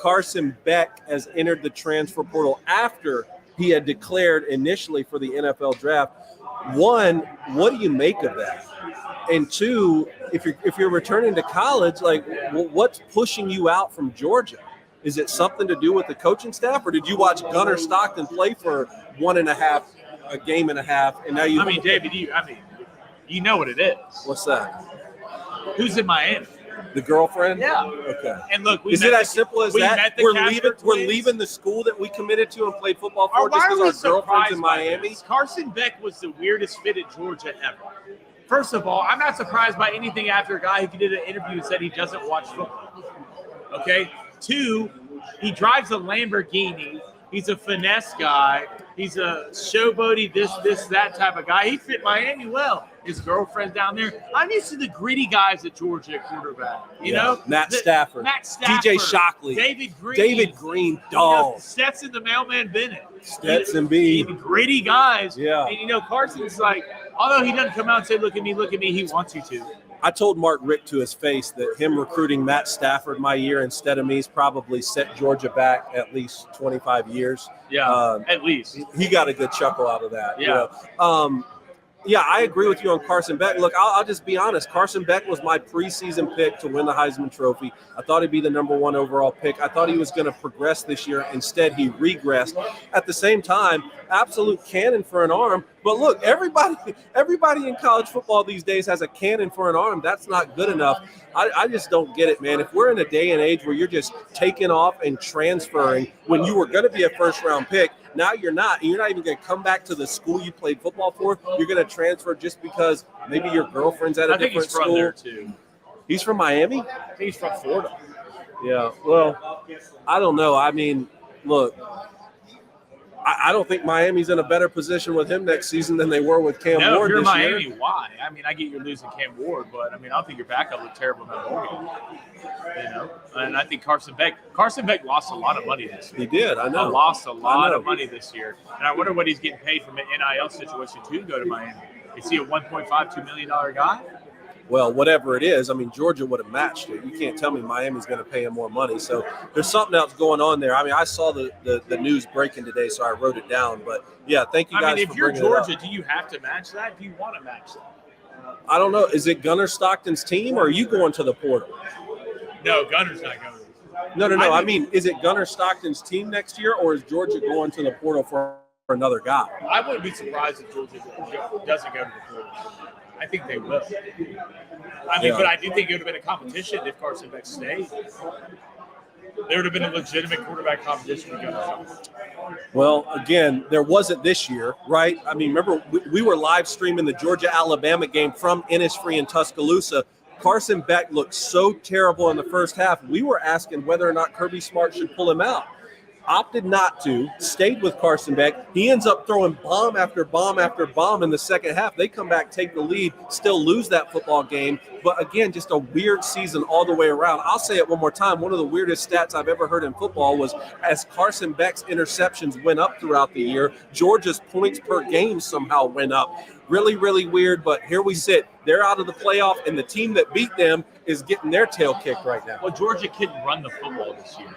Carson Beck has entered the transfer portal after he had declared initially for the NFL draft. One, what do you make of that? And two, if you're returning to college, like, what's pushing you out from Georgia? Is it something to do with the coaching staff, or did you watch Gunnar Stockton play for a game and a half, and now you? I mean, David, you know what it is. What's that? Who's in Miami? The girlfriend? Yeah. Okay. And look, is it as simple as that? We're leaving the school that we committed to and played football for just because our girlfriend's in Miami. Carson Beck was the weirdest fit at Georgia ever. First of all, I'm not surprised by anything after a guy who did an interview and said he doesn't watch football. Okay. 2, he drives a Lamborghini. He's a finesse guy. He's a showboaty, this, that type of guy. He fit Miami well. His girlfriend's down there. I'm used to the gritty guys at Georgia at quarterback. You know? Matt Stafford. TJ Shockley. David Green. Dog. Stetson the Mailman Bennett. Stetson B. Gritty guys. Yeah. And, Carson's like, although he doesn't come out and say, look at me, he wants you to. I told Mark Richt to his face that him recruiting Matt Stafford my year instead of me's probably set Georgia back at least 25 years. Yeah, at least. He got a good chuckle out of that. Yeah. Yeah, I agree with you on Carson Beck. Look, I'll just be honest. Carson Beck was my preseason pick to win the Heisman Trophy. I thought he'd be the number 1 overall pick. I thought he was going to progress this year. Instead, he regressed. At the same time, absolute cannon for an arm. But look, everybody in college football these days has a cannon for an arm. That's not good enough. I just don't get it, man. If we're in a day and age where you're just taking off and transferring when you were going to be a first-round pick, now you're not. And you're not even going to come back to the school you played football for. You're going to transfer just because maybe your girlfriend's at a different school. I think he's from there, too. He's from Miami? I think he's from Florida. Yeah, well, I don't know. I mean, look, I don't think Miami's in a better position with him next season than they were with Cam Ward this year. Miami, why? I mean, I get you're losing Cam Ward, but, I don't think your backup looked terrible in that ball game. And I think Carson Beck lost a lot of money this year. He did, I know. Lost a lot of money this year. And I wonder what he's getting paid from an NIL situation to go to Miami. Is he a $1.52 million guy? Well, whatever it is, Georgia would have matched it. You can't tell me Miami's going to pay him more money. So there's something else going on there. I saw the news breaking today, so I wrote it down. But, yeah, thank you guys for bringing it up. If you're Georgia, do you have to match that? Do you want to match that? I don't know. Is it Gunnar Stockton's team, or are you going to the portal? No, Gunnar's not going. No. Is it Gunnar Stockton's team next year, or is Georgia going to the portal for another guy? I wouldn't be surprised if Georgia doesn't go to the portal. I think they will. But I do think it would have been a competition if Carson Beck stayed. There would have been a legitimate quarterback competition to go. Well, again, there wasn't this year, right? Remember, we were live streaming the Georgia-Alabama game from Innisfree in Tuscaloosa. Carson Beck looked so terrible in the first half. We were asking whether or not Kirby Smart should pull him out. Opted not to, stayed with Carson Beck. He ends up throwing bomb after bomb after bomb in the second half. They come back, take the lead, still lose that football game. But again, just a weird season all the way around. I'll say it one more time. One of the weirdest stats I've ever heard in football was as Carson Beck's interceptions went up throughout the year, Georgia's points per game somehow went up. Really, really weird, but here we sit. They're out of the playoff, and the team that beat them is getting their tail kicked right now. Well, Georgia couldn't run the football this year.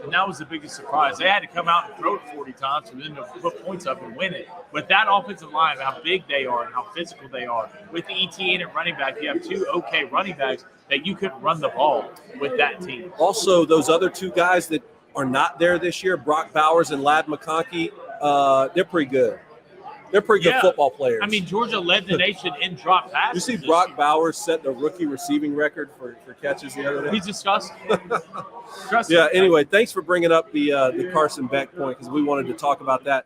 And that was the biggest surprise. They had to come out and throw it 40 times for them to put points up and win it. With that offensive line, how big they are and how physical they are, with the ETN at running back, you have 2 okay running backs that you couldn't run the ball with that team. Also, those other 2 guys that are not there this year, Brock Bowers and Ladd McConkey, they're pretty good. They're pretty good football players. Georgia led the nation in drop passes. You see Brock Bowers set the rookie receiving record for catches the other day? He's disgusting. Anyway, thanks for bringing up the Carson Beck point because we wanted to talk about that.